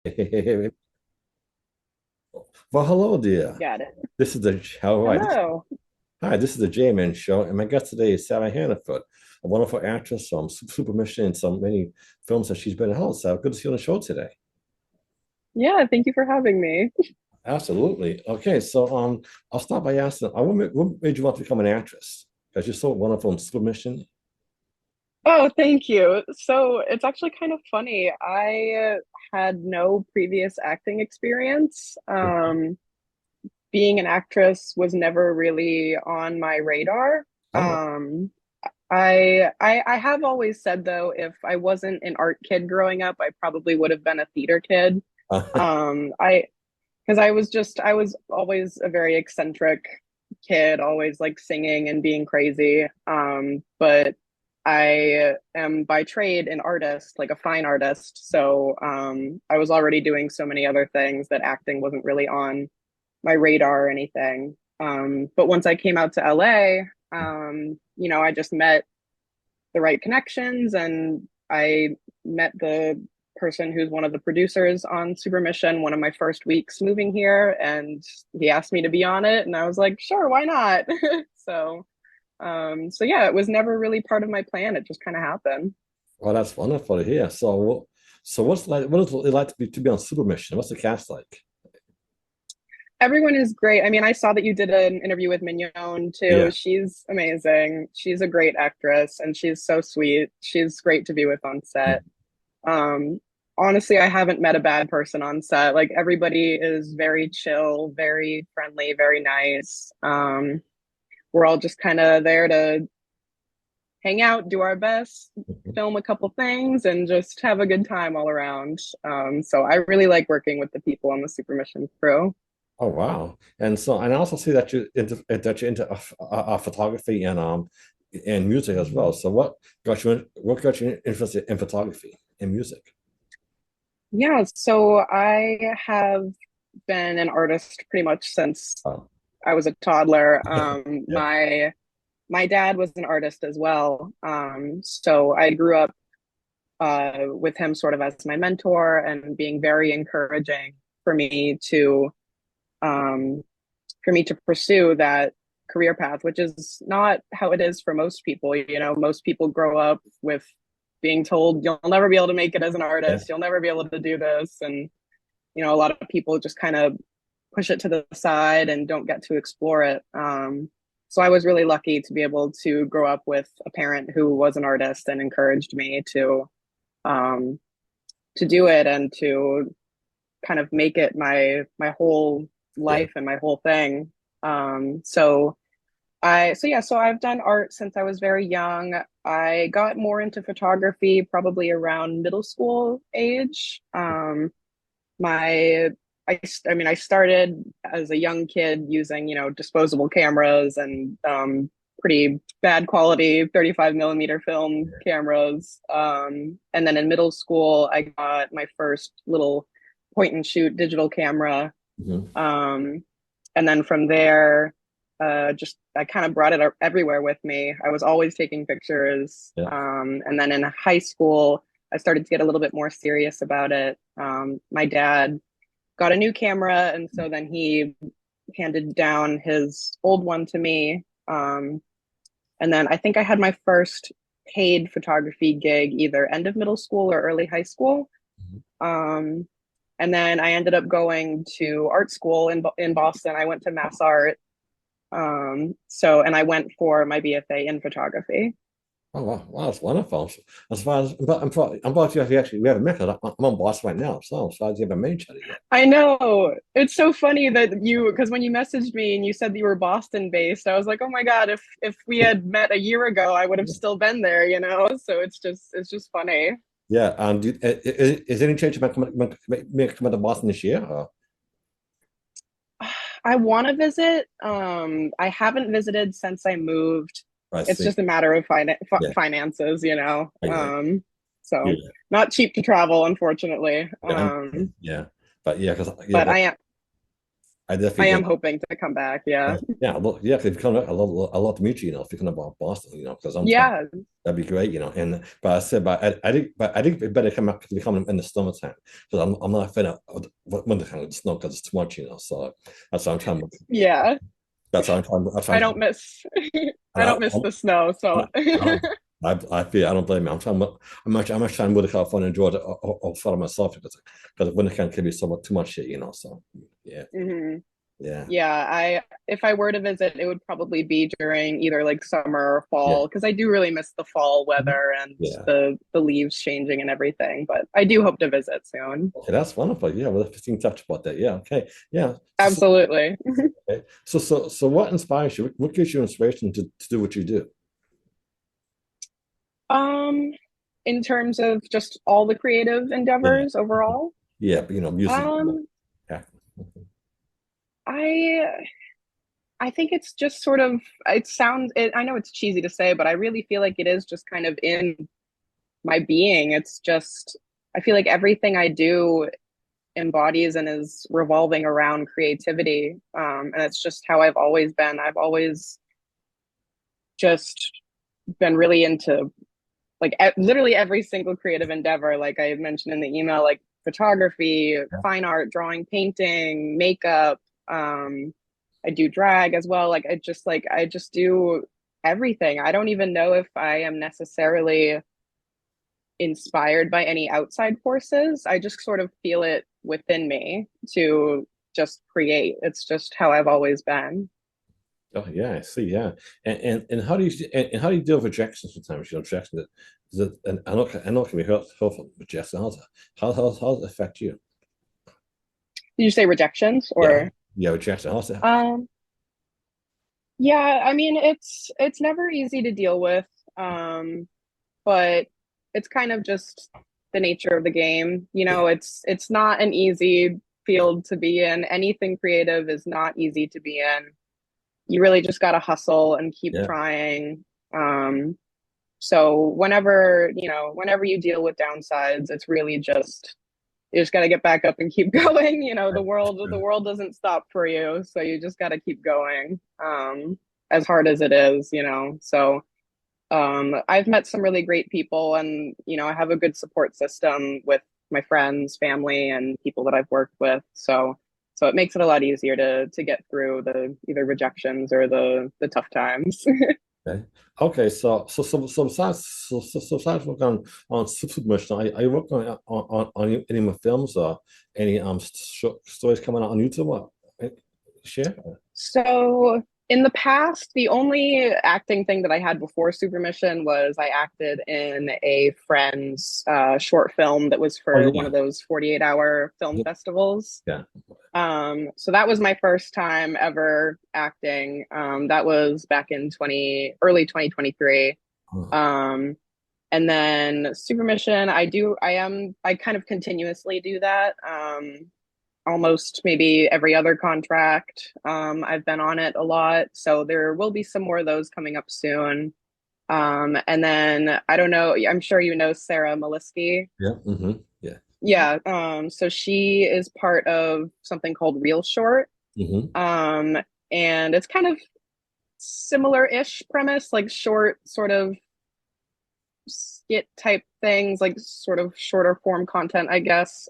Well, hello, dear. Got it. This is the how right. Hello. Hi, this is the Jayman Show, and my guest today is Sarah Hannaford, a wonderful actress from Supermission and so many films that she's been in. Hello, Sarah. Good to see you on the show today. Yeah, thank you for having me. Absolutely. Okay, so I'll start by asking, what made you want to become an actress? Because you're so wonderful in Supermission. Oh, thank you. So it's actually kind of funny. I had no previous acting experience. Being an actress was never really on my radar. Oh, I have always said though, if I wasn't an art kid growing up, I probably would have been a theater kid. I because I was always a very eccentric kid, always like singing and being crazy. But I am by trade an artist, like a fine artist. So I was already doing so many other things that acting wasn't really on my radar or anything. But once I came out to LA, I just met the right connections, and I met the person who's one of the producers on Supermission one of my first weeks moving here, and he asked me to be on it, and I was like, sure, why not? So yeah, it was never really part of my plan. It just kind of happened. well, that's wonderful to hear. So what is it like to be on Supermission? What's the cast like? Everyone is great. I mean, I saw that you did an interview with Mignon too. Yeah. She's amazing. She's a great actress and she's so sweet. She's great to be with on set. Um, Honestly, I haven't met a bad person on set. Like everybody is very chill, very friendly, very nice. We're all just kind of there to hang out, do our best, film a couple things, and just have a good time all around. So I really like working with the people on the Super Mission crew. Oh wow! And I also see that you're into photography and music as well. So what got you interested in photography and music? Yeah, so I have been an artist pretty much since Oh, I was a toddler. yeah. My dad was an artist as well. So I grew up with him sort of as my mentor and being very encouraging for me to um, pursue that career path, which is not how it is for most people. You know, most people grow up with being told you'll never be able to make it as an Yeah. artist, you'll never be able to do this, and a lot of people just kind of push it to the side and don't get to explore it. So I was really lucky to be able to grow up with a parent who was an artist and encouraged me um, to do it and to kind of make it my whole Yeah. life and my whole thing. So I've done art since I was very young. I got more into photography probably around middle school age. My I mean, I started as a young kid using, disposable cameras and pretty bad quality 35 millimeter film cameras. And then in middle school, I got my first little point and shoot digital camera. Mhm. Um, and then from there, just I kind of brought it everywhere with me. I was always taking pictures. Yeah. And then in high school, I started to get a little bit more serious about it. My dad got a new camera, and so then he handed down his old one to me. And then I think I had my first paid photography gig either end of middle school or early high school. Mhm. Um, and then I ended up going to art school in Boston. I went to Mass Art. And I went for my BFA in photography. Oh wow, wow, that's wonderful. So, as far as I'm glad you actually we haven't met. 'Cause I'm on boss right now, so as far as you haven't met each other yet. I know. It's so funny that because when you messaged me and you said that you were Boston based, I was like, oh my God, if we had met a year ago, I would have still been there. So it's just funny. Yeah. Is there any chance you might come to Boston this year? I want to visit. I haven't visited since I moved. I It's see. just a matter of Yeah. finances. Yeah. So Yeah. not cheap to travel, unfortunately. Yeah. Yeah. But yeah, because yeah, But but I am. I I definitely am did. hoping to come back. Yeah. Yeah, look, yeah, if you come back, I love to meet you, if you come about Boston, because I'm trying. Yeah. That'd be great, And but I said, I think it better come out to become in the summertime because I'm not fed up of the winter time with the snow because it's too much, So that's what I'm trying. Yeah. That's what I'm trying. That's what I I'm don't trying. miss And I don't miss the snow, so I don't, I feel I don't blame me. I'm actually trying to move to California and Georgia all for myself because winter can be so much too much shit, So yeah, hmm. yeah, Yeah, I if I were to visit, it would probably be during either like summer or yeah, fall because I do really miss the fall weather and yeah. the leaves changing and everything. But I do hope to visit soon. Okay, that's wonderful. Yeah, we'll have to touch about that. Yeah, okay, yeah. Absolutely. Okay. So what inspires you? What gives you inspiration to do what you do? Um, in terms of just all the creative Yeah, endeavors overall, yeah, but music. um, Yeah, I I think it's just sort of I know it's cheesy to say, but I really feel like it is just kind of in my being. It's just I feel like everything I do embodies and is revolving around creativity. And it's just how I've always been. I've always just been really into like literally every single creative endeavor. Like I mentioned in the email, like photography, fine art, drawing, painting, makeup. I do drag as well. I just do everything. I don't even know if I am necessarily inspired by any outside forces. I just sort of feel it within me to just create. It's just how I've always been. oh yeah, I see. Yeah, and how do you and how do you deal with rejection sometimes? Rejection that and I know it can be hurtful rejection. How does it affect you? Did you say rejections Yeah, or yeah, rejection. How's that? um yeah, I mean it's never easy to deal with. But it's kind of just the nature of the game. Yeah, It's not an easy field to be in. Anything creative is not easy to be in. You really just got to hustle and keep yeah, trying. Um, so whenever you deal with downsides, it's really just you just got to get back up and keep going. The world doesn't stop for you, so you just got to keep going. As hard as it is. So I've met some really great people, and I have a good support system with my friends, family, and people that I've worked with. So it makes it a lot easier to get through the either rejections or the tough times. okay. Okay, so besides working on Supermission, are you working on any more films or any short stories coming out on YouTube? What? Share? So in the past, the only acting thing that I had before Supermission was I acted in a friend's short film that was Oh for one yeah, of those 48-hour film yeah, festivals. yeah. So that was my first time ever acting. That was back in early 2023. Uh, Um, and then Supermission, I kind of continuously do that. Almost maybe every other contract. I've been on it a lot. So there will be some more of those coming up soon. And then I don't know, I'm sure you know Sarah Maliski. yeah, yeah. Yeah, so she is part of something called Real Short. Hmm. Um, and it's kind of similar-ish premise, like short sort of skit type things, like sort of shorter form content, I guess.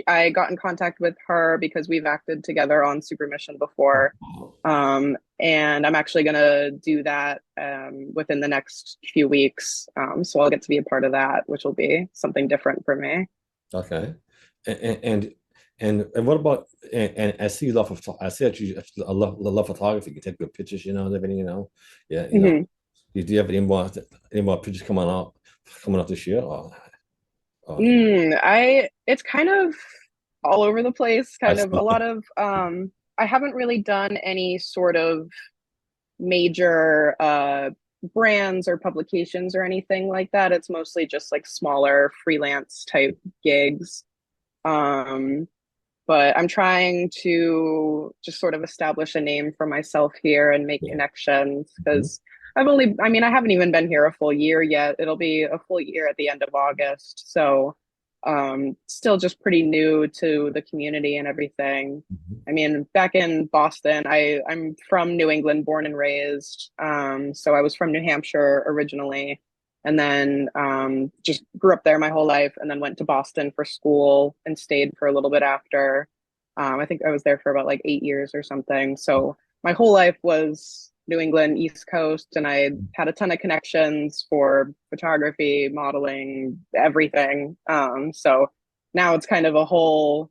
I got in contact with her because we've acted together on Supermission before. And I'm actually gonna do that within the next few weeks. So I'll get to be a part of that, which will be something different for me. Okay. And and and what about and I see you love I see that you love photography. You take good pictures, and everything, Yeah, Mhm. Do you have any more pictures coming out this year or It's kind of all over the place, I kind of a see. lot of I haven't really done any sort of major brands or publications or anything like that. It's mostly just like smaller freelance type gigs. Um, but I'm trying to just sort of establish a name for myself here and make Yeah. connections Mhm. because I haven't even been here a full year yet. It'll be a full year at the end of August. So Still just pretty new to the community and everything. Mhm. I mean, back in Boston, I'm from New England, born and raised. So I was from New Hampshire originally, and then just grew up there my whole life, and then went to Boston for school and stayed for a little bit after. I think I was there for about like 8 years or something. So my whole life was New England, East Coast, and I had a ton of connections for photography, modeling, everything. So now it's kind of a whole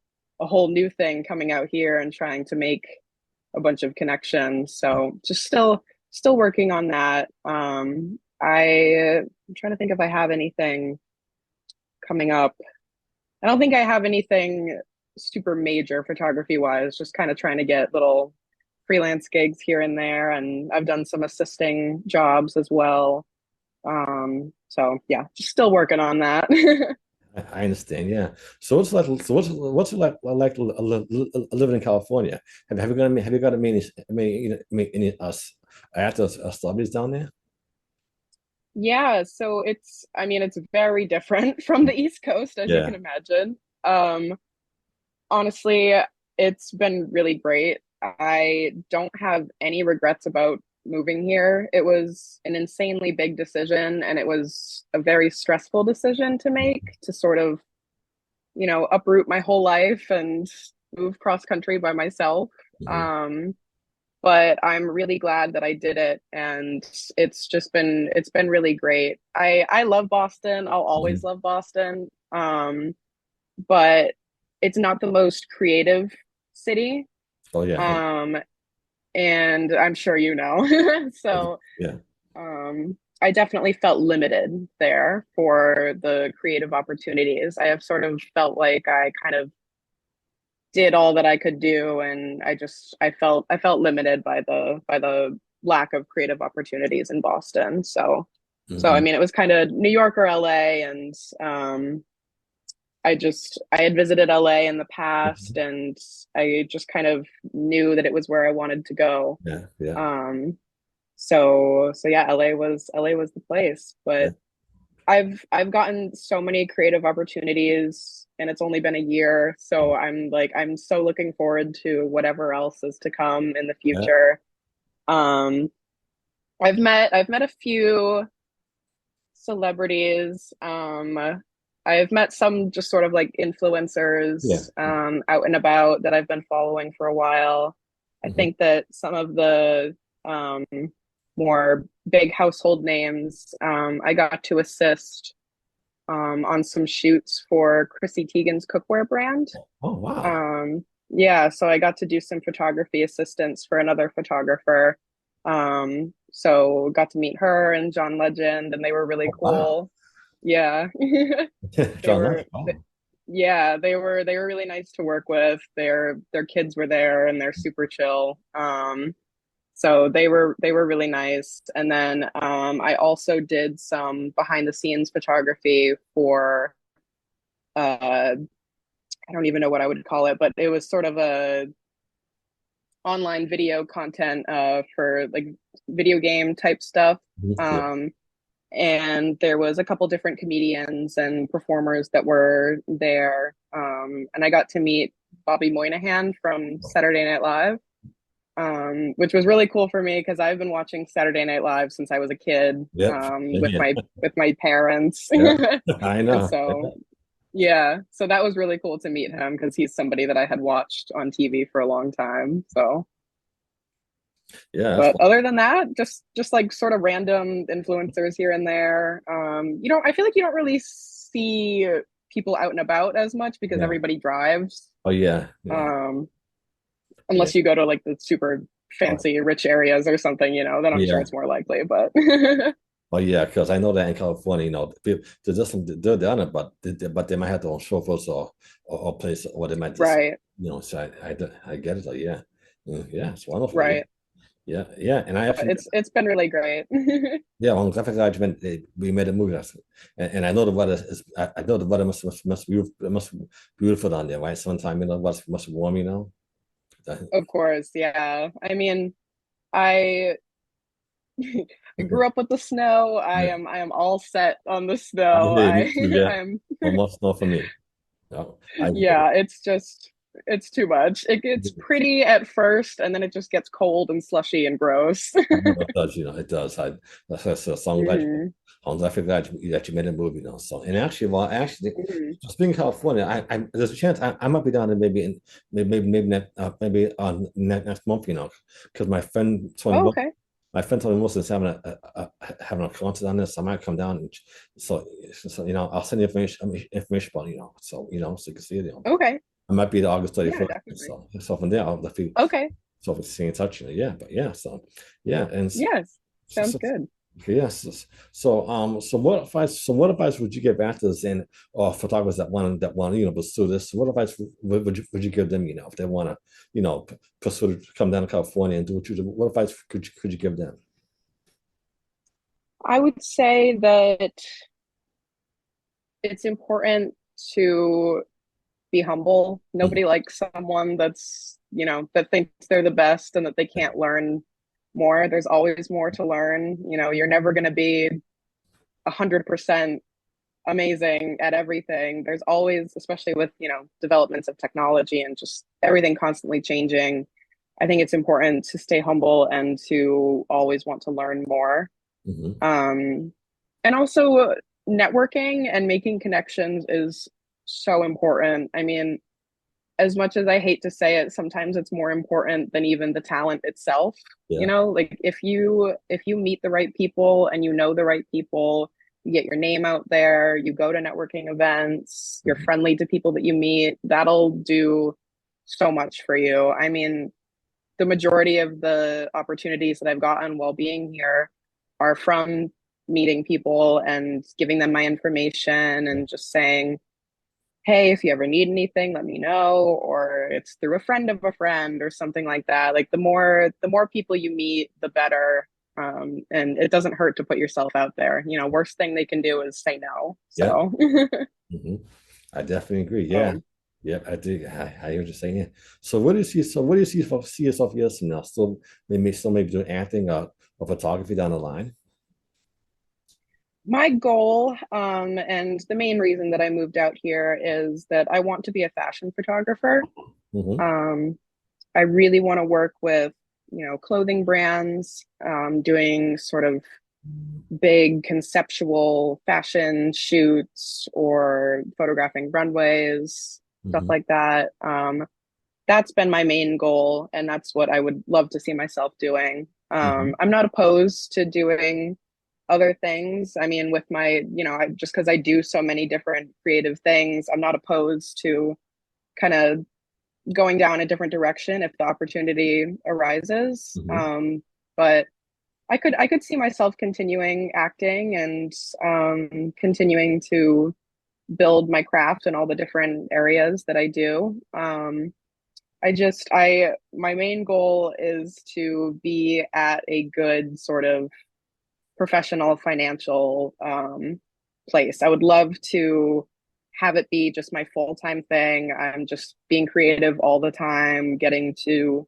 new thing coming out here and trying to make a bunch of connections. So just still working on that. I'm trying to think if I have anything coming up. I don't think I have anything super major photography wise, just kind of trying to get little freelance gigs here and there. And I've done some assisting jobs as well. So yeah, just still working on that. I understand. Yeah. So what's it like living in California? Have you got any after studies down there? Yeah, so I mean, it's very different from the East Coast, as you can Yeah. imagine. Honestly, it's been really great. I don't have any regrets about moving here. It was an insanely big decision, and it was a very stressful decision to make to sort of, uproot my whole life and move cross country by myself. Mhm. Um, but I'm really glad that I did it, and it's been really great. I love Boston. I'll always Mhm. love Boston. But it's not the most creative city. Oh yeah. Um, and I'm sure you know. So Yeah. I definitely felt limited there for the creative opportunities. I have sort of felt like I kind of did all that I could do, and I felt limited by the lack of creative opportunities in Boston. So I Hmm. mean, it was kind of New York or LA, and I had visited LA in the past, Hmm. and I just kind of knew that it was where I wanted to go. Yeah. Yeah. Um, so yeah, LA was the place. Yeah. But I've gotten so many creative opportunities, and it's only been a year, so I'm so looking forward to whatever else is to come in the Yeah. future. Um, I've met a few celebrities. I've met some just sort of like Yeah. influencers out and about that I've been following for a while. I Hmm. think that some of the um, more big household names, I got to assist on some shoots for Chrissy Teigen's cookware brand. Oh wow. Yeah, so I got to do some photography assistance for another photographer. So got to meet her and John Legend, and they were really Oh wow. cool. Yeah. They John were Lynch. Oh. yeah, they were really nice to work with. Their kids were there and they're super chill. So they were really nice. And then I also did some behind the scenes photography for I don't even know what I would call it, but it was sort of a online video content for like video game type stuff. Mhm. Yeah. Um, and there was a couple different comedians and performers that were there. And I got to meet Bobby Moynihan from Saturday Night Live, which was really cool for me because I've been watching Saturday Night Live since I was a kid, Yep. with Yeah. my parents. Yeah. I And know. so yeah, so that was really cool to meet him because he's somebody that I had watched on TV for a long time. So, Yeah. That's but fun. other than that, just like sort of random influencers here and there. I feel like you don't really see people out and about as much because Yeah. everybody drives. Oh yeah. Yeah. Um, Yeah. unless you go to like the super Oh, fancy rich areas or something, then I'm sure yeah. it's more likely. But Oh yeah, because I know that in California, they just they're done it, but they might have their own chauffeurs or place, or they might just right, So I get it. Like, yeah. Yeah, it's wonderful. Yeah. right. Yeah. Yeah. And I But actually, it's been really great. yeah, on graphic arrangement, we made a movie. And I know the weather I know the weather must be beautiful down there, right? Sometime, must be warm, Of course, yeah. I mean, I I grew up with the snow. I Yeah. am all set on the Oh, snow. hey, me too. Yeah. I'm Almost not for me. No, I agree. Yeah, it's just it's too much. It gets pretty at first and then it just gets cold and slushy and gross. No, it does, it does. So Hmm. I'm glad that you made a movie, So, and actually, well, actually, Hmm. just being in California, there's a chance I might be down there maybe on next month, because Oh, okay. my friend told me Wilson's having a concert on this. So I might come down and so I'll send you information about so you can see it. Okay. I might be the August Yeah, 31st. definitely. So from there, I'll definitely Okay. so if stay in touch, yeah. But yeah, so yeah, and Yes. so, Sounds so, good. yes. So what advice would you give actors and or photographers that want pursue this? What advice would you give them? If they want to pursue come down to California and do what you do, what advice could you give them? I would say that it's important to be humble. Nobody likes someone that thinks they're the best and that they can't learn more. There's always more to learn. You're never going to be 100% amazing at everything. There's always, especially with, developments of technology and just everything constantly changing. I think it's important to stay humble and to always want to learn more. Hmm. Um, and also networking and making connections is so important. I mean, as much as I hate to say it, sometimes it's more important than even the talent itself. Yeah. Like if you meet the right people and you know the right people, you get your name out there, you go to networking events, you're Hmm. friendly to people that you meet, that'll do so much for you. I mean, the majority of the opportunities that I've gotten while being here are from meeting people and giving them my information and just saying, hey, if you ever need anything, let me know, or it's through a friend of a friend or something like that. Like the more people you meet, the better. And it doesn't hurt to put yourself out there. Worst thing they can do is say no. Yeah. So, Hmm. I definitely agree. Yeah. um, Yeah, I do. I hear what you're saying. Yeah. So what do you see yourself years from now? Still maybe doing acting or photography down the line? my goal, and the main reason that I moved out here is that I want to be a fashion photographer. Hmm. Um, I really want to work with, clothing brands, doing sort of big conceptual fashion shoots or photographing runways, stuff Hmm. like that. That's been my main goal, and that's what I would love to see myself doing. Hmm. I'm not opposed to doing other things. I mean, with my, just because I do so many different creative things, I'm not opposed to kind of going down a different direction if the opportunity arises. Hmm. But I could see myself continuing acting and continuing to build my craft in all the different areas that I do. I my main goal is to be at a good sort of professional financial place. I would love to have it be just my full-time thing. I'm just being creative all the time, getting to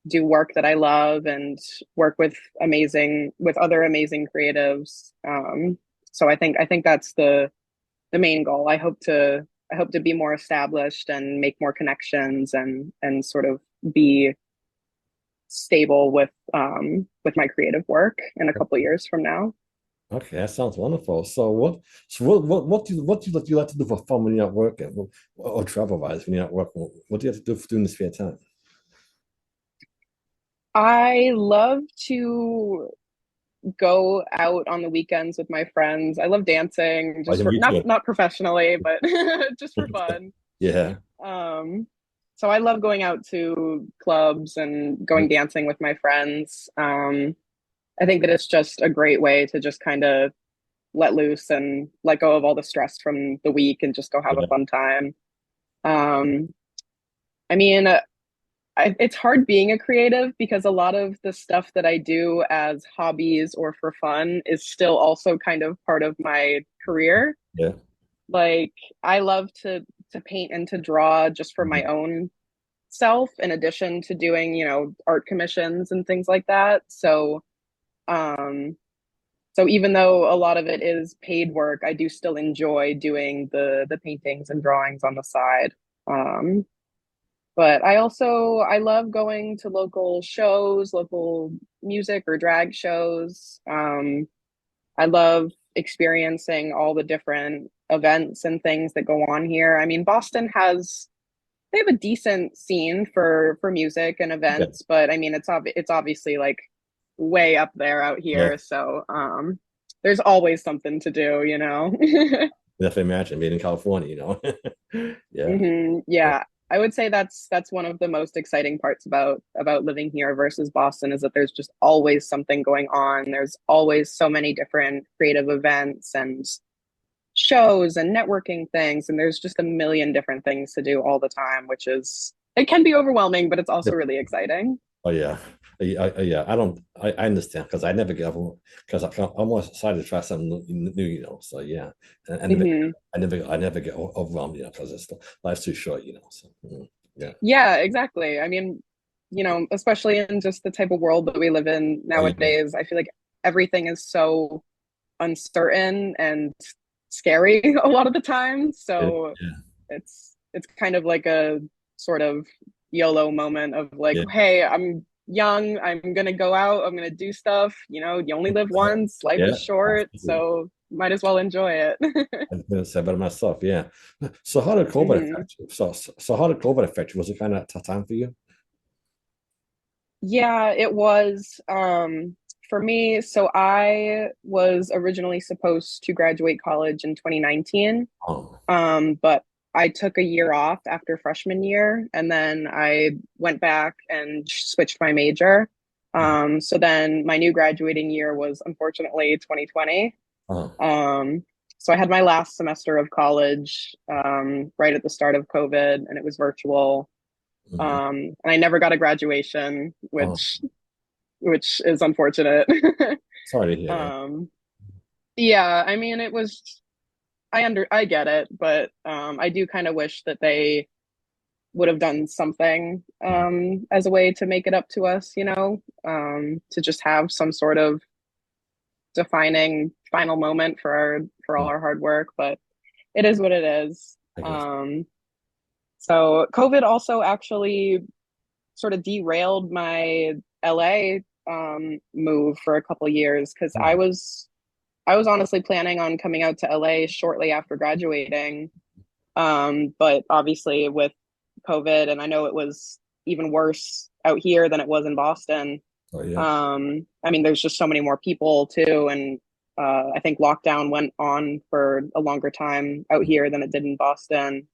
do work that I love and work with other amazing creatives. So I think that's the main goal. I hope to be more established and make more connections and sort of be stable with my creative work in a couple years from now. Okay, that sounds wonderful. So what do you like to do for fun when you're not working, or travel wise when you're not working? What do you have to do in the spare time? I love to go out on the weekends with my friends. I love dancing, Oh, just yeah, for me not too. not professionally, but just for fun. Yeah. Um, so I love going out to clubs and going dancing with my friends. I think that it's just a great way to just kind of let loose and let go of all the stress from the week and just go have a Yeah. fun time. Um, I mean, it's hard being a creative because a lot of the stuff that I do as hobbies or for fun is still also kind of part of my career. Yeah. Like I love to paint and to draw just for my Mhm. own self in addition to doing, art commissions and things like that. So, um So even though a lot of it is paid work, I do still enjoy doing the paintings and drawings on the side. Um, but I love going to local shows, local music or drag shows. I love experiencing all the different events and things that go on here. I mean, Boston has they have a decent scene for music and Yeah, events, but I mean, it's obviously like way up there out yeah. here. So, there's always something to do, you know? Definitely imagine being in California, Yeah, yeah, Yeah, I would say that's one of the most exciting parts about living here versus Boston is that there's just always something going on. There's always so many different creative events and shows and networking things, and there's just a million different things to do all the time, which is it can be overwhelming, but it's also really exciting. oh yeah, yeah. I don't. I understand because I never get over because I'm almost excited to try something new, So yeah, and Hmm. I never get overwhelmed, because it's life's too short, So yeah, Yeah, exactly. I mean, especially in just the type of world that we live in oh yeah, nowadays, I feel like everything is so uncertain and scary a lot of the time. yeah, So yeah, it's kind of like a sort of YOLO moment of like, yeah, hey, I'm young, I'm gonna go out, I'm gonna do stuff. You only live once, life yeah. is short, Absolutely. so might as well enjoy it. I couldn't say better myself. Yeah. So how did COVID Hmm. affect you? So how did COVID affect you? Was it kind of a tough time for you? Yeah, it was. For me, so I was originally supposed to graduate college in 2019. Oh, But I took a year off after freshman year, and then I went back and switched my major. uh, So then my new graduating year was unfortunately 2020. uh, Um, so I had my last semester of college right at the start of COVID, and it was virtual. mhm. And I never got a graduation, Oh, which is unfortunate. sorry to hear that. um, yeah, I mean, I get it, but I do kind of wish that they would have done something Mhm. as a way to make it up to us, to just have some sort of defining final moment for all Yeah, our hard work, but it is what it is. I guess. So COVID also actually sort of derailed my LA move for a couple years because Oh, I was honestly planning on coming out to LA shortly after graduating. But obviously with COVID, and I know it was even worse out here than it was in Boston. oh yeah. I mean, there's just so many more people too, and I think lockdown went on for a longer time out here than it did in Boston.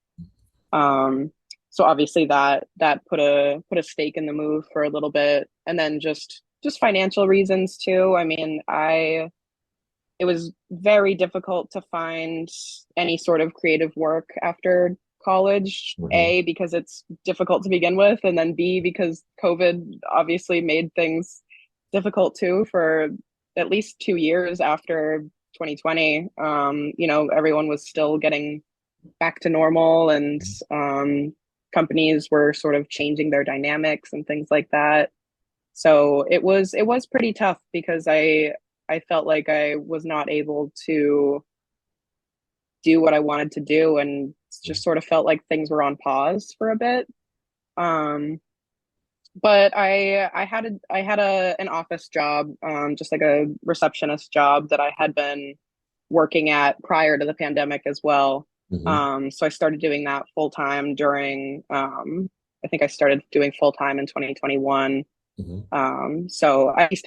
Um, so obviously that put a stake in the move for a little bit, and then just financial reasons too. I mean, I it was very difficult to find any sort of creative work after college. Mhm. A, because it's difficult to begin with, and then B, because COVID obviously made things difficult too for at least 2 years after 2020. Everyone was still getting back to normal, and companies were sort of changing their dynamics and things like that. So it was pretty tough because I felt like I was not able to do what I wanted to do and just sort of felt like things were on pause for a bit. Um, but I had an office job, just like a receptionist job that I had been working at prior to the pandemic as well. Mhm. So I started doing that full time during I think I started doing full time in 2021. Mhm. So I at least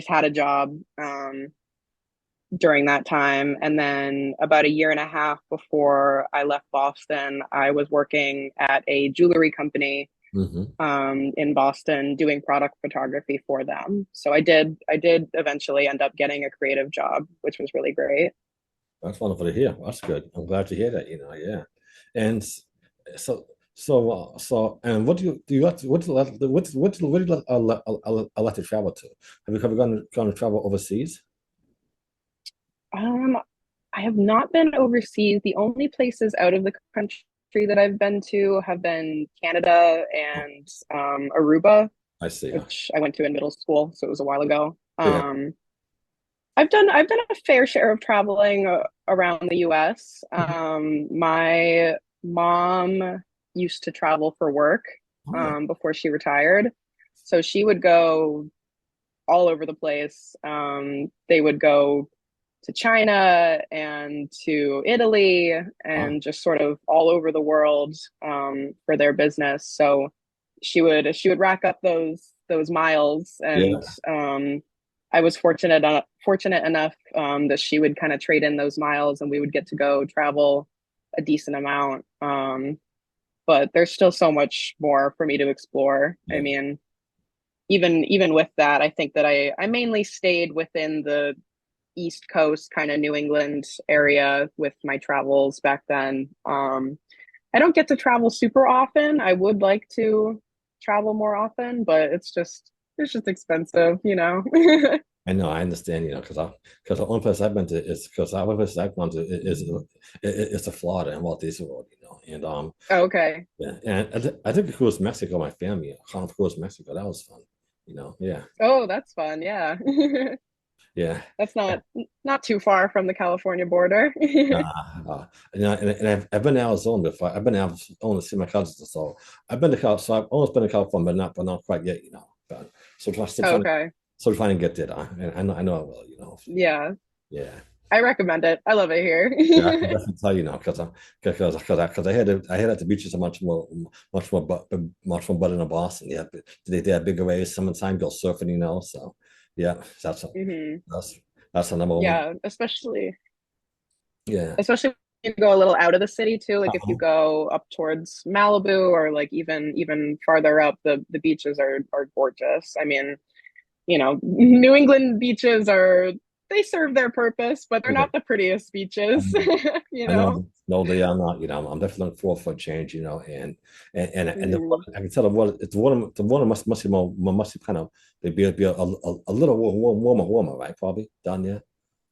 had a job during that time. And then about a year and a half before I left Boston, I was working at a jewelry company Mhm. in Boston doing product photography for them. So I did eventually end up getting a creative job, which was really great. That's wonderful to hear. That's good. I'm glad to hear that, yeah. And and what do you like what do you like to travel to? Have you ever gone to travel overseas? Um, I have not been overseas. The only places out of the country that I've been to have been Canada Oh, and Aruba, I see. which I went to in middle school, so it was a while ago. Yeah. I've done a fair share of traveling around the US. Mhm. My mom used to travel for work Oh, before she retired. So she would go all over the place. They would go to China and to Italy wow. and just sort of all over the world for their business. So she would rack up those miles, and Yeah. I was fortunate enough that she would kind of trade in those miles, and we would get to go travel a decent amount. But there's still so much more for me to explore. I Yeah. mean, even with that, I think that I mainly stayed within the East Coast, kind of New England area with my travels back then. I don't get to travel super often. I would like to travel more often, but it's just expensive, you know. I know, I understand, because the only place I've been to is because the only place I've gone to is to Florida and Walt Disney World, and Okay. yeah, and I think it was Mexico, my family, Carnival Cruise Mexico, that was fun, yeah, Oh, that's fun. Yeah. yeah. That's not too far from the California border. And I've been to Arizona before. I've been to Arizona to see my cousins, so I've been to Cal, so I've almost been to California, but not quite yet, But so Okay. still trying to get there. And I know I will, Yeah. Yeah. I recommend it. I love it Yeah, I can here. definitely tell, because I had at the beaches are much more better than Boston. Yeah, but they have bigger waves. Summertime go surfing, So yeah, hmm that's that's the number one. Yeah, Yeah. especially when you go a little out of the city too. Like if you Uh-huh. go up towards Malibu or like even farther up, the beaches are gorgeous. I mean, New England beaches they serve their purpose, but they're Yeah. not the prettiest beaches, Um, you I know. know, no, they are not. I'm definitely looking forward for a change. And the hmm water, I can tell the water must be must be kind of be a little warmer, right? Probably down there.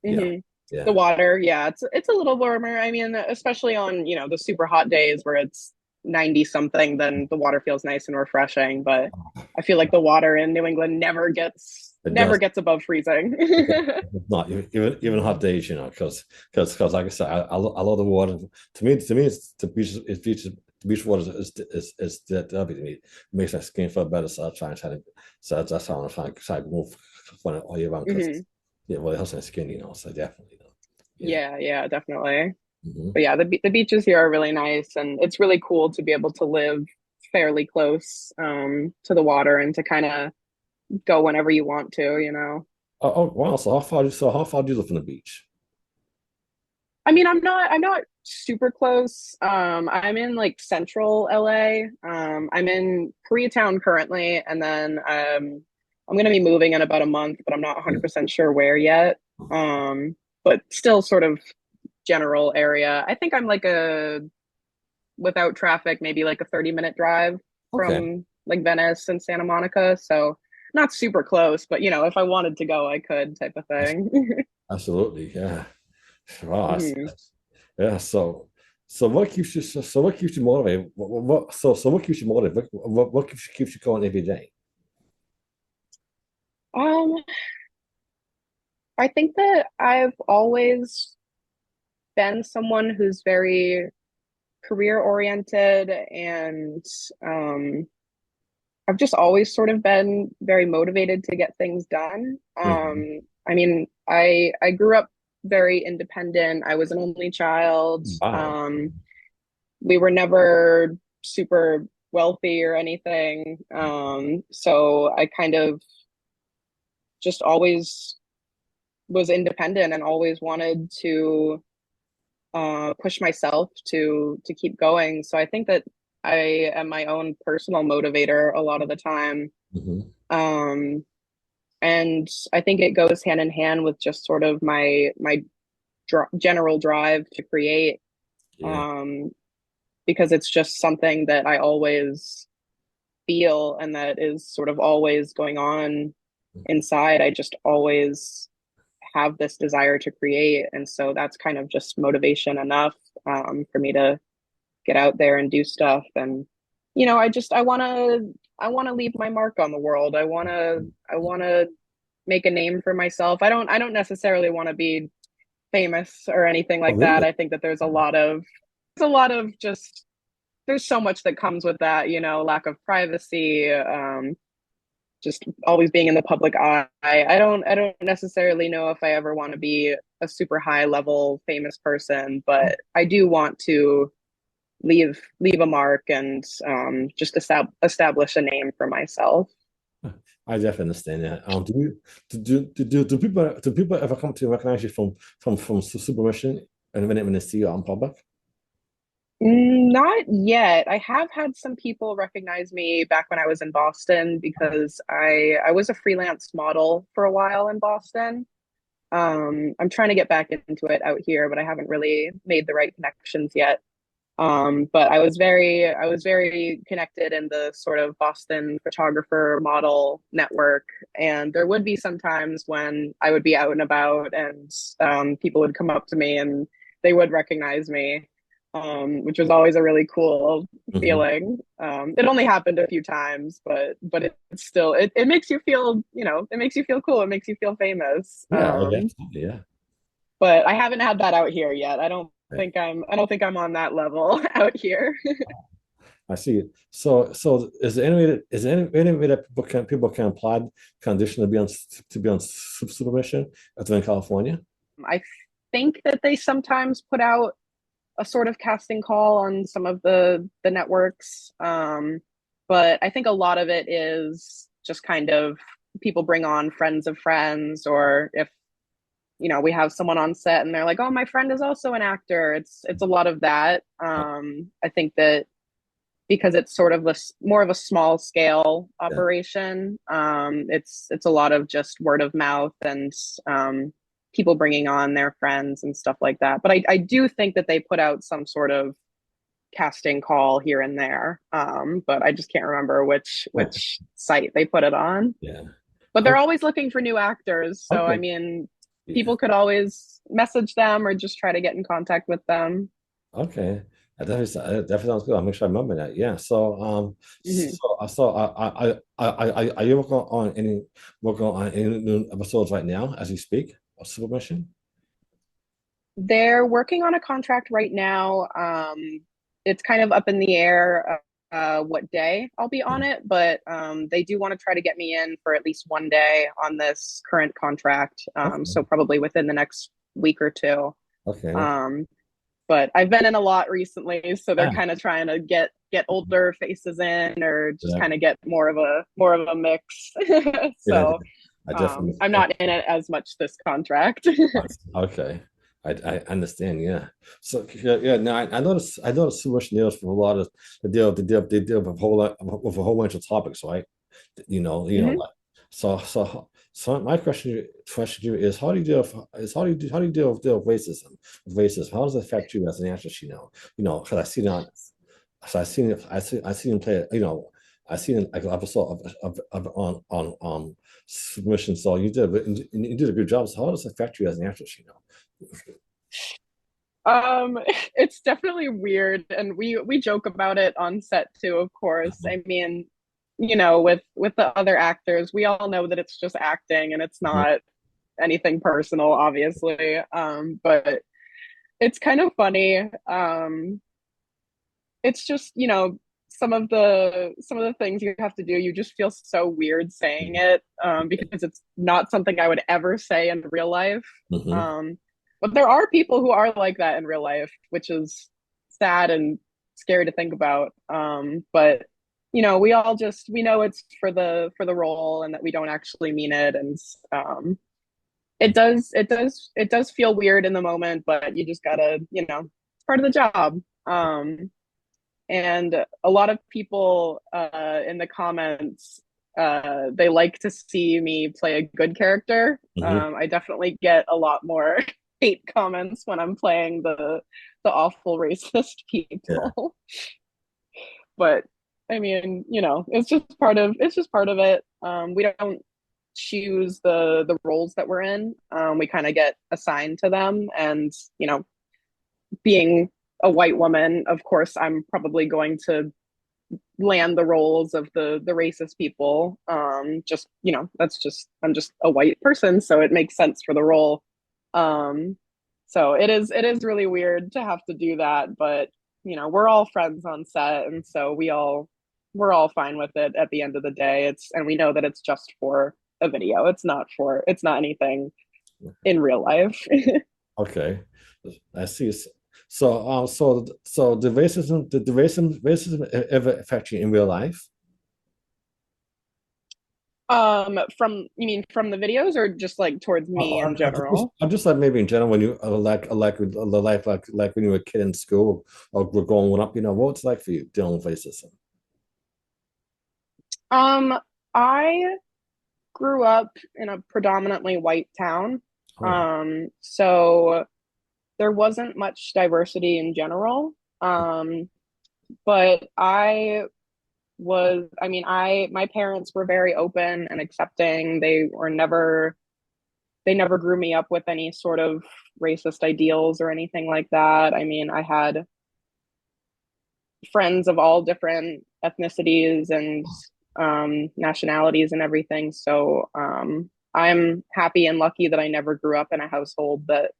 Yeah, hmm The yeah. water, yeah, it's a little warmer. I mean, especially on, the super hot days where it's 90 something, then the water feels nice and refreshing. But I feel like the water in New England never gets It never does. gets above freezing. It does. It's not even hot days, because like I said, I love the water. To me, it's the beach water is that to me. It makes my skin feel better. So that's how I'm trying to move for it all year round because hmm yeah, well, it helps my skin, So definitely, yeah. Yeah, yeah, definitely. Hmm. But yeah, the beaches here are really nice, and it's really cool to be able to live fairly close to the water and to kind of go whenever you want to. Oh, wow. So how far do you live from the beach? I mean, I'm not super close. I'm in like central LA. I'm in Koreatown currently, and then I'm gonna be moving in about a month, but I'm not 100% sure where yet. But still sort of general area. I think I'm like without traffic, maybe like a 30-minute drive Okay, from like Venice and Santa Monica. So not super close, but if I wanted to go, I could type of thing. absolutely, yeah. Wow, Mhm. yeah. So what keeps you motivated? What keeps you motivated? What keeps you going every day? Um, I think that I've always been someone who's very career oriented, and um, I've just always sort of been very motivated to get things done. Mhm. I mean, I grew up very independent. I was an only child. Wow. We were never super wealthy or anything. So I kind of just always was independent and always wanted to push myself to keep going. So I think that I am my own personal motivator a lot of the time. Hmm. Um, and I think it goes hand in hand with just sort of my general drive to create, Yeah. um, because it's just something that I always feel and that is sort of always going on inside. I just always have this desire to create, and so that's kind of just motivation enough for me to get out there and do stuff. And I want to leave my mark on the world. I want to make a name for myself. I don't necessarily want to be famous or anything Oh, like that. really? I think that there's a lot of just there's so much that comes with that, lack of privacy, just always being in the public eye. I don't necessarily know if I ever want to be a super high level famous person, but I do want to leave a mark and just establish a name for myself. I definitely understand that. Do people ever come to recognize you from Supermission and when they see you out in public? Not yet. I have had some people recognize me back when I was in Boston because I was a freelance model for a while in Boston. I'm trying to get back into it out here, but I haven't really made the right connections yet. But I was very connected in the sort of Boston photographer model network, and there would be some times when I would be out and about, and people would come up to me and they would recognize me, which was always a really cool Hmm. feeling. It only happened a few times, but it's still it makes you feel, it makes you feel cool. It makes you feel famous. Yeah, oh, absolutely, yeah. But I haven't had that out here yet. I don't Right. think I'm on that level out here. I see it. So is there any way that people can apply condition to be on Supermission if they're in California? I think that they sometimes put out a sort of casting call on some of the networks. But I think a lot of it is just kind of people bring on friends of friends, or if we have someone on set and they're like, "Oh, my friend is also an actor." It's a lot of that. I think that because it's sort of more of a small scale Yeah. operation. It's a lot of just word of mouth and people bringing on their friends and stuff like that. But I do think that they put out some sort of casting call here and there, but I just can't remember which site they put it on. Yeah. But they're Okay. always looking for new actors, so I Okay. mean, Yeah. people could always message them or just try to get in contact with them. Okay. That definitely sounds good. I'll make sure I remember that. Yeah. So Mhm. are you working on any new episodes right now as we speak of Supermission? They're working on a contract right now. It's kind of up in the air what day I'll be on it, but they do want to try to get me in for at least one day on this current contract. Okay. So probably within the next week or two. Okay. Um, but I've been in a lot recently, so they're Yeah. kind of trying to get older faces in, or just Yeah. kind of get more of a mix. Yeah. So I definitely. I'm not in it as much this contract. Okay. I understand, yeah. So yeah, yeah. Now I noticed Supermission deals with a lot of they deal with a whole bunch of topics, right? Mhm. Like so my question to you is how do you deal with racism? How does it affect you as an actress? Because I seen him play. I seen like an episode on Submission. So you did a good job. So how does it affect you as an actress? Um, it's definitely weird, and we joke about it on set too, of course. I mean, with the other actors, we all know that it's just acting and it's Mhm. not anything personal, obviously. But it's kind of funny. It's just, some of the things you have to do, you just feel so weird saying it, because it's not something I would ever say in real life. Mhm. Um, but there are people who are like that in real life, which is sad and scary to think about. But we know it's for the role and that we don't actually mean it, and it does feel weird in the moment, but you just gotta, it's part of the job. And a lot of people in the comments, they like to see me play a good character. Mhm. I definitely get a lot more hate comments when I'm playing the awful racist Yeah. people. But I mean, it's just part of it. We don't choose the roles that we're in. We kind of get assigned to them, and being a white woman, of course, I'm probably going to land the roles of the racist people. Just, that's just, I'm just a white person, so it makes sense for the role. Um, so it is really weird to have to do that, but we're all friends on set, and so we're all fine with it at the end of the day. And we know that it's just for a video. It's not anything in real life. Okay, I see. So did the racism ever affect you in real life? From you mean from the videos or just like towards me in general? I'm just like maybe in general when you like the life like when you were a kid in school or were growing up, what it's like for you dealing with racism. Um, I grew up in a predominantly white town. Oh, So there wasn't much diversity in general. But my parents were very open and accepting. They never grew me up with any sort of racist ideals or anything like that. I mean, I had friends of all different ethnicities and nationalities and everything. So I'm happy and lucky that I never grew up in a household that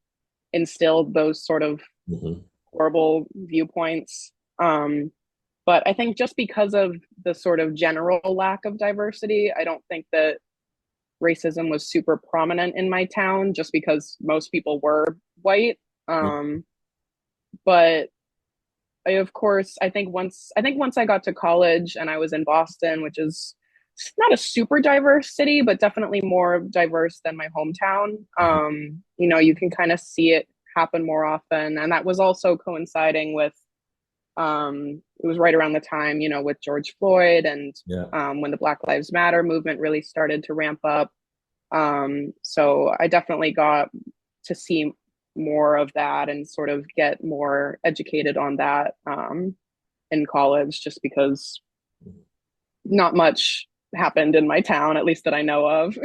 instilled those sort of mhm. horrible viewpoints. But I think just because of the sort of general lack of diversity, I don't think that racism was super prominent in my town just because most people were white. But of course, I think once I got to college and I was in Boston, which is not a super diverse city, but definitely more diverse than my hometown. You can kind of see it happen more often, and that was also coinciding with it was right around the time, with George Floyd and Yeah. when the Black Lives Matter movement really started to ramp up. So I definitely got to see more of that and sort of get more educated on that in college, just because not much happened in my town, at least that I know of.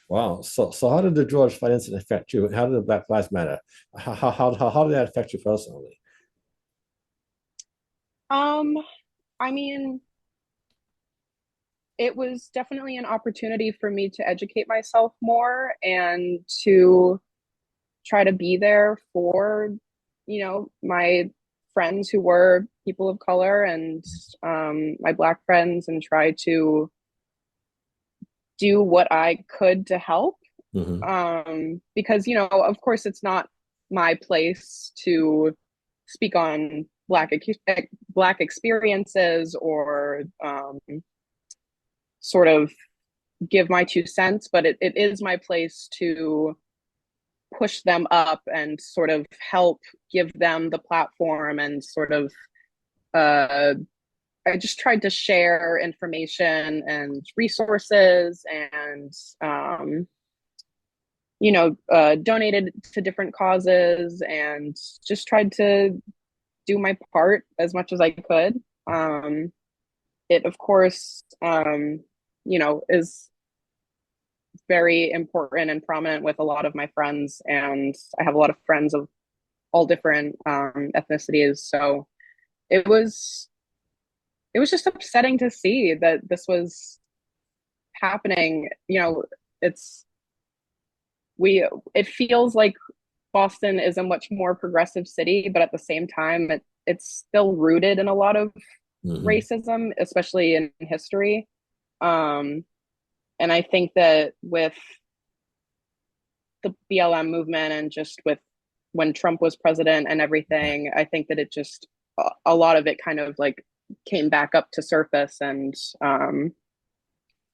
Wow. So how did the George Floyd incident affect you? How did the Black Lives Matter? How did that affect you personally? um, I mean, it was definitely an opportunity for me to educate myself more and to try to be there for, my friends who were people of color and my Black friends, and try to do what I could to help. Hmm. Because, of course, it's not my place to speak on Black experiences or sort of give my 2 cents, but it is my place to push them up and sort of help give them the platform and sort of uh, I just tried to share information and resources and donated to different causes and just tried to do my part as much as I could. It of course is very important and prominent with a lot of my friends, and I have a lot of friends of all different ethnicities. So it was it was just upsetting to see that this was happening. It's we it feels like Boston is a much more progressive city, but at the same time, it's still rooted in a lot of Hmm. racism, especially in history. Um, and I think that with the BLM movement and just with when Trump was president and everything, I think that it just a lot of it kind of like came back up to surface and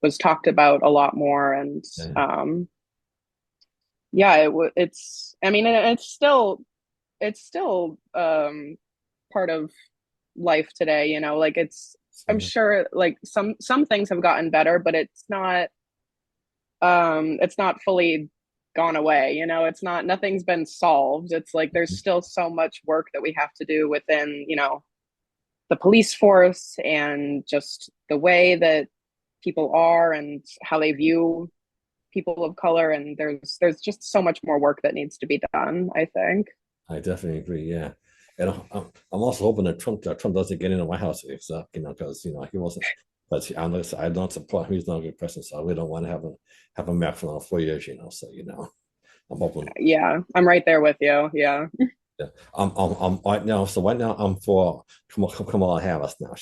was talked about a lot more. And Yeah. yeah, it's I mean, it's still part of life today. Like I'm So, sure like some things have gotten better, but it's not fully gone away. It's not nothing's been solved. It's like there's still so much work that we have to do within the police force and just the way that people are and how they view people of color, and there's just so much more work that needs to be done, I think. I definitely agree. Yeah. And I'm also hoping that Trump doesn't get into my house, because he wasn't. But I don't support him. He's not a good person, so I really don't want to have a Mac for 4 years. So I'm hoping. Yeah, I'm right there with you. Yeah. Yeah. Right now. So right now, I'm for Kamala Harris. Now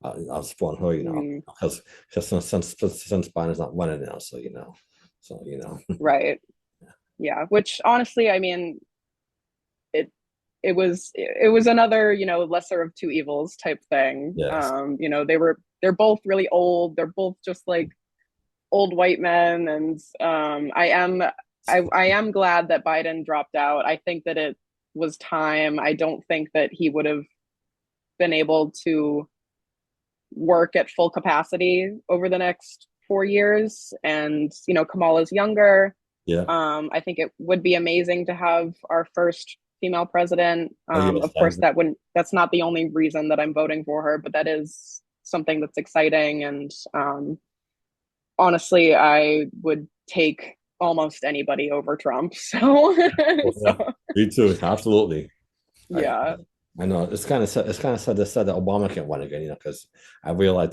I'm supporting her. Mm, Because since Biden's not running now, right. Yeah. Which honestly, I mean, it it was another, lesser of two evils type thing. Yes. They're both really old. They're both just like old white men, and I am glad that Biden dropped out. I think that it was time. I don't think that he would have been able to work at full capacity over the next 4 years. And Kamala's younger. Yeah. I think it would be amazing to have our first female president. Oh yes. Of course, that's not the only reason that I'm voting for her, but that is something that's exciting. And honestly, I would take almost anybody over Trump. So, Oh, yeah. so Me too. Absolutely. I yeah. I know it's kind of sad. It's kind of sad that Obama can't win again. Because I really like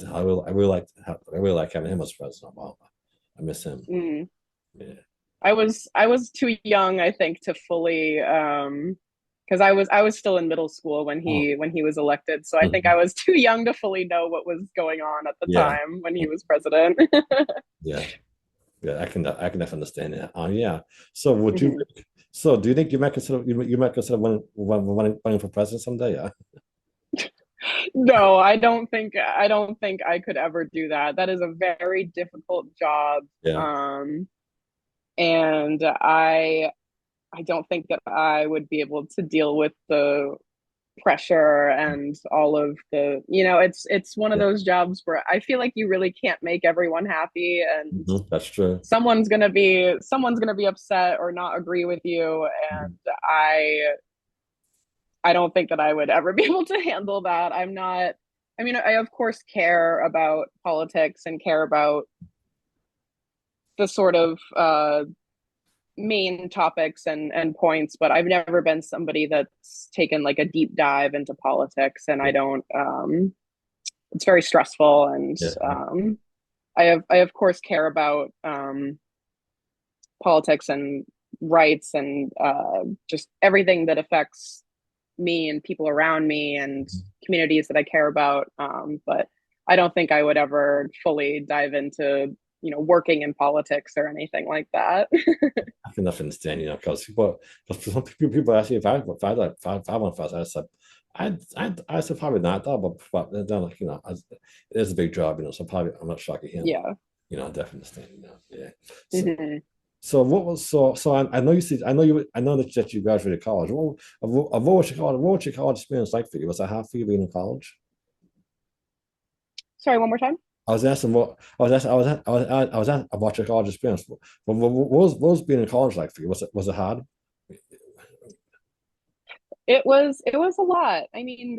having him as president. Obama. I miss him. Mm. Yeah. I was too young, I think, to fully because I was still in middle school when Oh. he was elected. So I think I Mhm. was too young to fully know what was going on at the Yeah. time when he was president. Yeah. Yeah. I can definitely understand it. Yeah. So would you? Mhm. So do you think you might consider running for president someday? Yeah. No, I don't think I could ever do that. That is a very difficult job. Yeah. And I don't think that I would be able to deal with the pressure and all of it's one of Yeah. those jobs where I feel like you really can't make everyone happy, and That's true. someone's gonna be upset or not agree with you, Mhm. and I don't think that I would ever be able to handle that. I'm not. I mean, I of course care about politics and care about the sort of main topics and points, but I've never been somebody that's taken like a deep dive into politics, and I don't. It's very stressful, and Yeah. I of course care about politics and rights and just everything that affects me and people around me and communities that I care about. But I don't think I would ever fully dive into working in politics or anything like that. I can definitely understand, because some people ask me if I want fast, I said probably not, but then it is a big job, so probably I'm not sure I can handle it. Yeah. I definitely understand, yeah. So, Hmm. so what was so I know you said I know that you graduated college. What was your college experience like for you? Was it hard for you being in college? Sorry, one more time. I was asking what I was asking I was asking about your college experience. What was being in college like for you? Was it hard? It was a lot. I mean,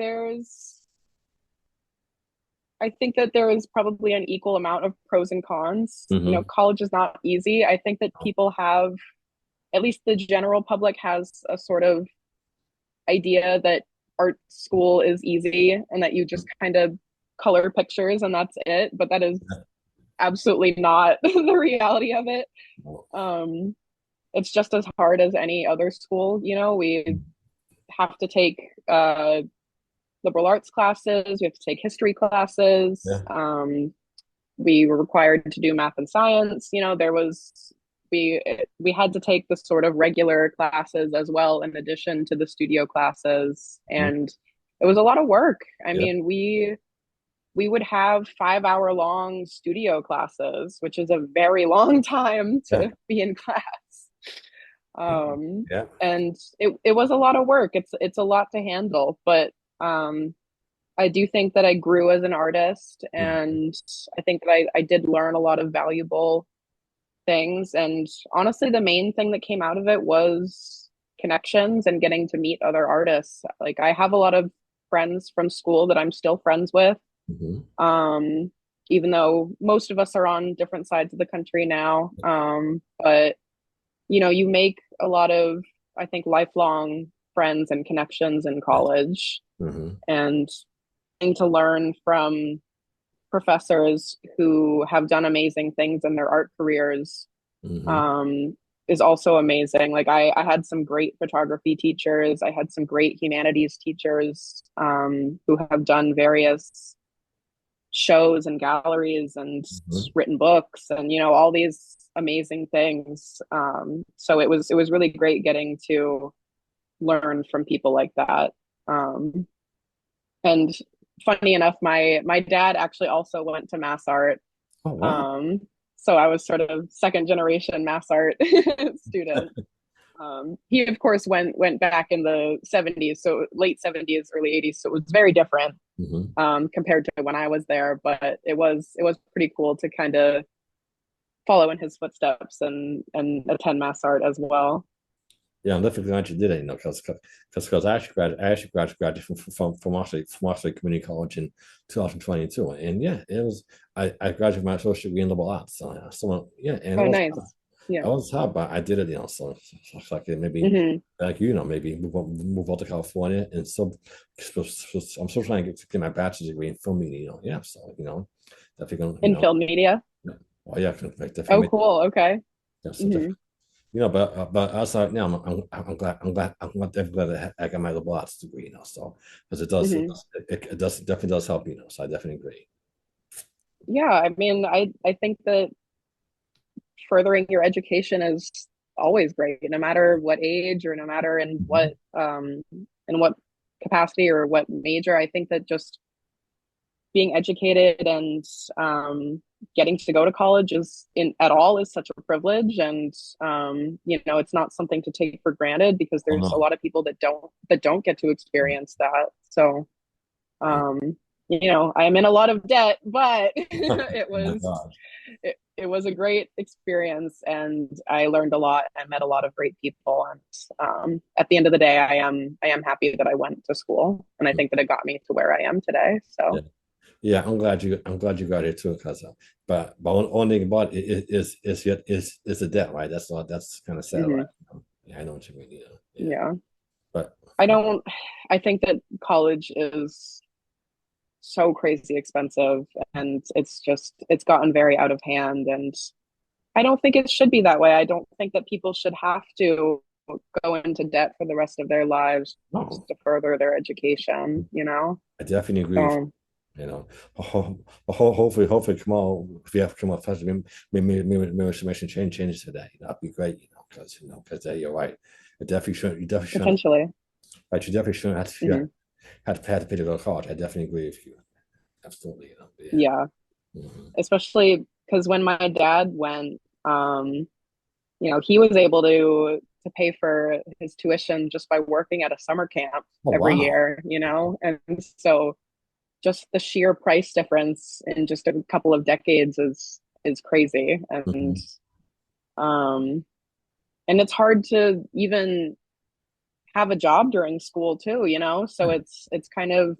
I think that there is probably an equal amount of pros and cons. Hmm. College is not easy. I think that people have, at least the general public has a sort of idea that art school is easy and that you just kind of color pictures and that's it. But that is absolutely not the reality of it. Um, it's just as hard as any other school. We have to take liberal arts classes, we have to take history classes. Yeah. We were required to do math and science. There was we had to take the sort of regular classes as well in addition to the studio classes, Mhm. and it was a lot of work. I Yeah. mean, we would have 5 hour long studio classes, which is a very long time Yeah. to be in class. um Yeah. and it was a lot of work. It's a lot to handle, but um I do think that I grew as an artist, Mhm. and I think that I did learn a lot of valuable things. And honestly, the main thing that came out of it was connections and getting to meet other artists. Like, I have a lot of friends from school that I'm still friends with, Mhm. um, even though most of us are on different sides of the country now. But you make a lot of, I think, lifelong friends and connections in college, Mm-hmm. and getting to learn from professors who have done amazing things in their art careers Mm-hmm. um, is also amazing. Like I had some great photography teachers. I had some great humanities teachers who have done various shows and galleries and Mm-hmm. written books and all these amazing things. So it was really great getting to learn from people like that. Um, and funny enough, my dad actually also went to mass art. Oh wow. Um, so I was sort of second generation mass art student. He of course went back in the 70s, so late 70s, early 80s. So it was very different Mm-hmm. compared to when I was there, but it was pretty cool to kind of follow in his footsteps and attend mass art as well. Yeah, I'm definitely glad you did it, because I actually graduated from Marshall Community College in 2022, and yeah, it was I graduated my associate degree in liberal arts, yeah, and Oh, nice. Yeah. it was hard, but I did it, so I could maybe Hmm. like maybe move out to California, and I'm still trying to get my bachelor's degree in film media, yeah, so definitely gonna In film media. yeah, well, yeah, definitely Oh, make cool. Okay. yeah, so Hmm. but outside now, I'm glad that I got my liberal arts degree, so because Hmm. it definitely does help, so I definitely agree. Yeah, I mean, I think that furthering your education is always great, no matter what age or no matter Mhm. in what capacity or what major. I think that just being educated and getting to go to college is in at all is such a privilege, and it's not something to take for granted because Oh there's a no, lot of people that don't get to experience that. So yeah. I am in a lot of debt, but Oh my God. it was a great experience, and I learned a lot. I met a lot of great people, and at the end of the day, I am happy that I went to school, and I think that it got me to where I am today. Yeah, So. yeah, I'm glad you got it too, because but one thing about it is the debt, right? That's kind of sad, right? Mhm. Yeah, I know what you mean, yeah, Yeah. but I don't, I think that college is so crazy expensive, and it's gotten very out of hand. And I don't think it should be that way. I don't think that people should have to go into debt for the rest of their lives just no, to further their education. I definitely agree with So, you. Hopefully, if you have come up fast, maybe some changes today. That'd be great, because you're right. You definitely shouldn't, potentially. right? You definitely shouldn't Hmm. have to pay to go to college. I definitely agree with you. Absolutely, yeah. Yeah. Mhm. Especially because when my dad went, he was able to pay for his tuition just by working at a summer camp Oh every wow. year. And so just the sheer price difference in just a couple of decades is crazy. Mhm. Um and it's hard to even have a job during school too. So it's kind of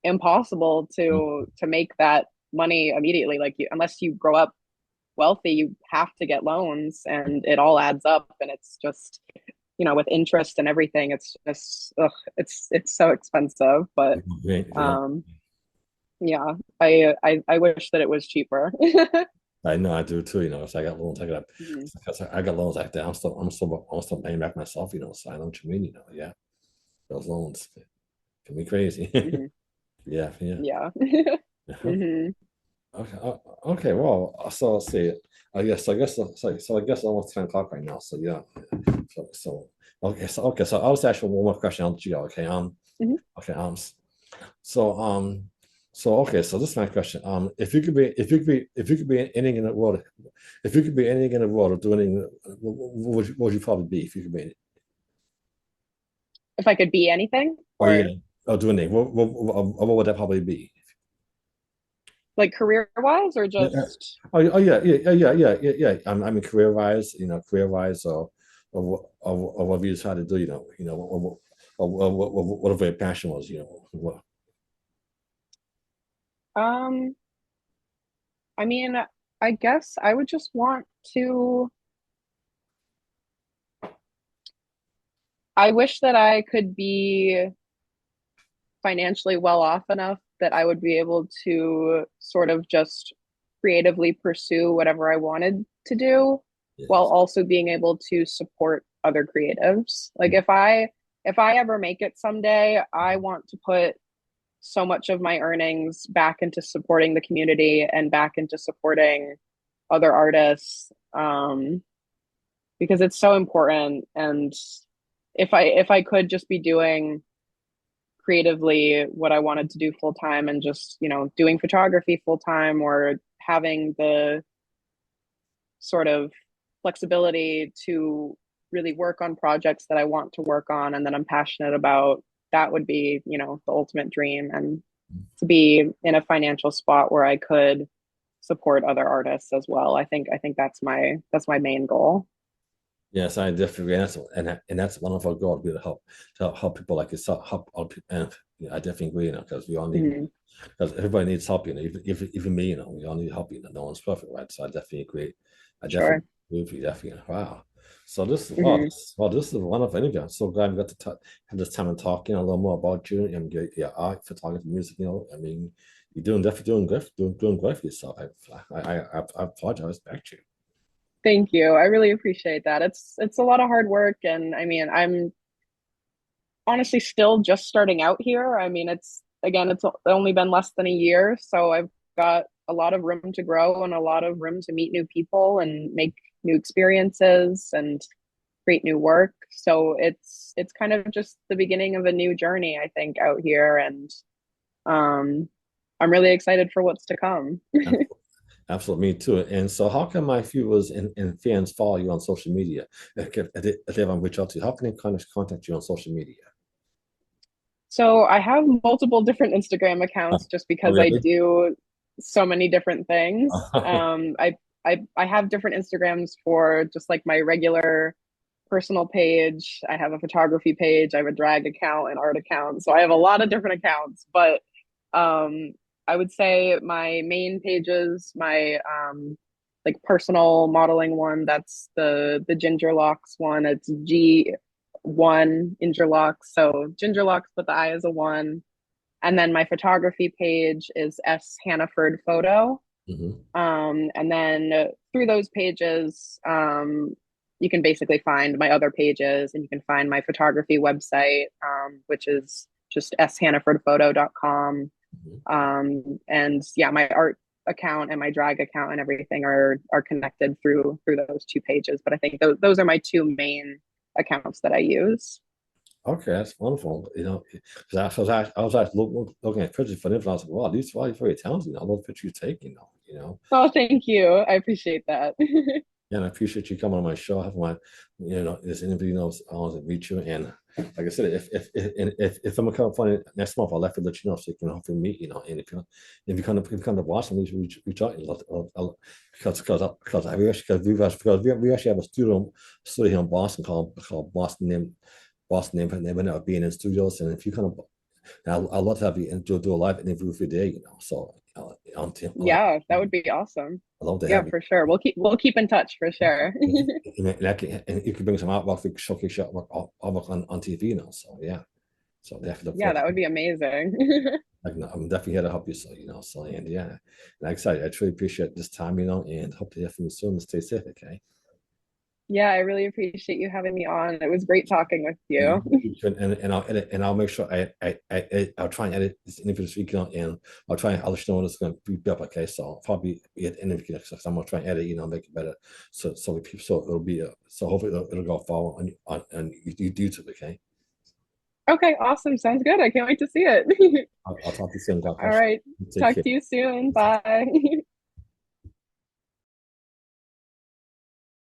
impossible to make that money immediately. Like unless you grow up wealthy, you have to get loans, and it all adds up, and it's just with interest and everything, it's just it's so expensive. But Yeah, um yeah, I wish that it was cheaper. I know I do too. So I got loans. Mhm. Because I got loans like that. I'm still paying back myself. So I know what you mean. Yeah, those loans can be crazy. Mhm. Yeah, yeah. Yeah. Uh-huh. Mhm. Okay, okay. Well, so let's see. I guess almost 10 o'clock right now. So yeah. So so I'll just ask you one more question. I'll let you go. Okay. Mhm. Okay. So okay. So this is my question. If you could be anything in the world, if you could be anything in the world or do anything, what would you probably be if you could be? If I could be anything, Oh or yeah. Or do anything. What would that probably be? like career wise, or Yeah. just Oh yeah, yeah. I mean, career wise, or whatever you decide to do, whatever your passion was, um I mean, I guess I would just want to I wish that I could be financially well off enough that I would be able to sort of just creatively pursue whatever I wanted to do while Yes. also being able to support other creatives. Like if I ever make it someday, I want to put so much of my earnings back into supporting the community and back into supporting other artists, because it's so important. And if I could just be doing creatively what I wanted to do full time and just, doing photography full time or having the sort of flexibility to really work on projects that I want to work on and that I'm passionate about, that would be, the ultimate dream. And to be in a financial spot where I could support other artists as well. I think that's my main goal. Yes, I definitely, and that's one of our goals, be to help people like yourself, help other people. And I definitely agree, because we all need, Mhm. because everybody needs help, even me, we all need help, no one's perfect, right? So I definitely agree. I definitely Sure. agree with you, definitely. Wow. So this, wow, Hmm. this is a wonderful interview. I'm so glad we got to have this time and talk, a little more about you and your art, photography, music. I mean, you're definitely doing great for yourself. I applaud you. I respect you. Thank you. I really appreciate that. It's a lot of hard work, and I mean, I'm honestly still just starting out here. I mean, it's only been less than a year, so I've got a lot of room to grow and a lot of room to meet new people and make new experiences and create new work. So it's kind of just the beginning of a new journey, I think, out here, and um I'm really excited for what's to come. Absolutely, me too. And so, how can my viewers and fans follow you on social media? If they want to reach out to you, how can they contact you on social media? So I have multiple different Instagram accounts just Oh, because I really? do so many different things. I have different Instagrams for just like my regular personal page. I have a photography page. I have a drag account, an art account. So I have a lot of different accounts. But um, I would say my main pages, my like personal modeling one, that's the Ginger Locks one. It's G1 Ginger Locks. So Ginger Locks, but the I is a one. And then my photography page is S Hannaford Photo. Hmm. And then through those pages, you can basically find my other pages and you can find my photography website, which is just shannafordphoto.com. And yeah, my art account and my drag account and everything are connected through those two pages. But I think those are my two main accounts that I use. Okay, that's wonderful. 'Cause I was actually looking at pictures for them, and I was like, wow, these are very talented. I love the pictures you take. Oh, thank you. I appreciate that. And I appreciate you coming on my show. I have this interview. I want to meet you, and like I said, if I'm in California next month, I'll let you know so you can hopefully meet. And if you come to Boston, reach out. Because we actually have a studio here in Boston called Boston name being in studios. And if you kind of, I'd love to have you and do a live interview with you there. So Yeah, that would be awesome. I'd love to Yeah, have you. for sure. We'll keep in touch for sure. And you can bring some artwork, we showcase your artwork on TV now. So yeah, so definitely look Yeah, forward that to would be amazing. I'm definitely here to help you. So and yeah, and like I said, I truly appreciate this time, and hope to hear from you soon. Stay safe, okay? Yeah, I really appreciate you having me on. It was great talking with you. And I'll edit, and I'll make sure I'll try and edit this interview this weekend, and I'll let you know when it's going to be up. Okay, so I'll probably be at the interview next. So I'm gonna try and edit, make it better, so it'll be so hopefully it'll go follow on YouTube. Okay, Okay, awesome. Sounds good. I can't wait to see it. I'll talk to you soon. God All bless right. you. Take Talk care. to you soon. Bye.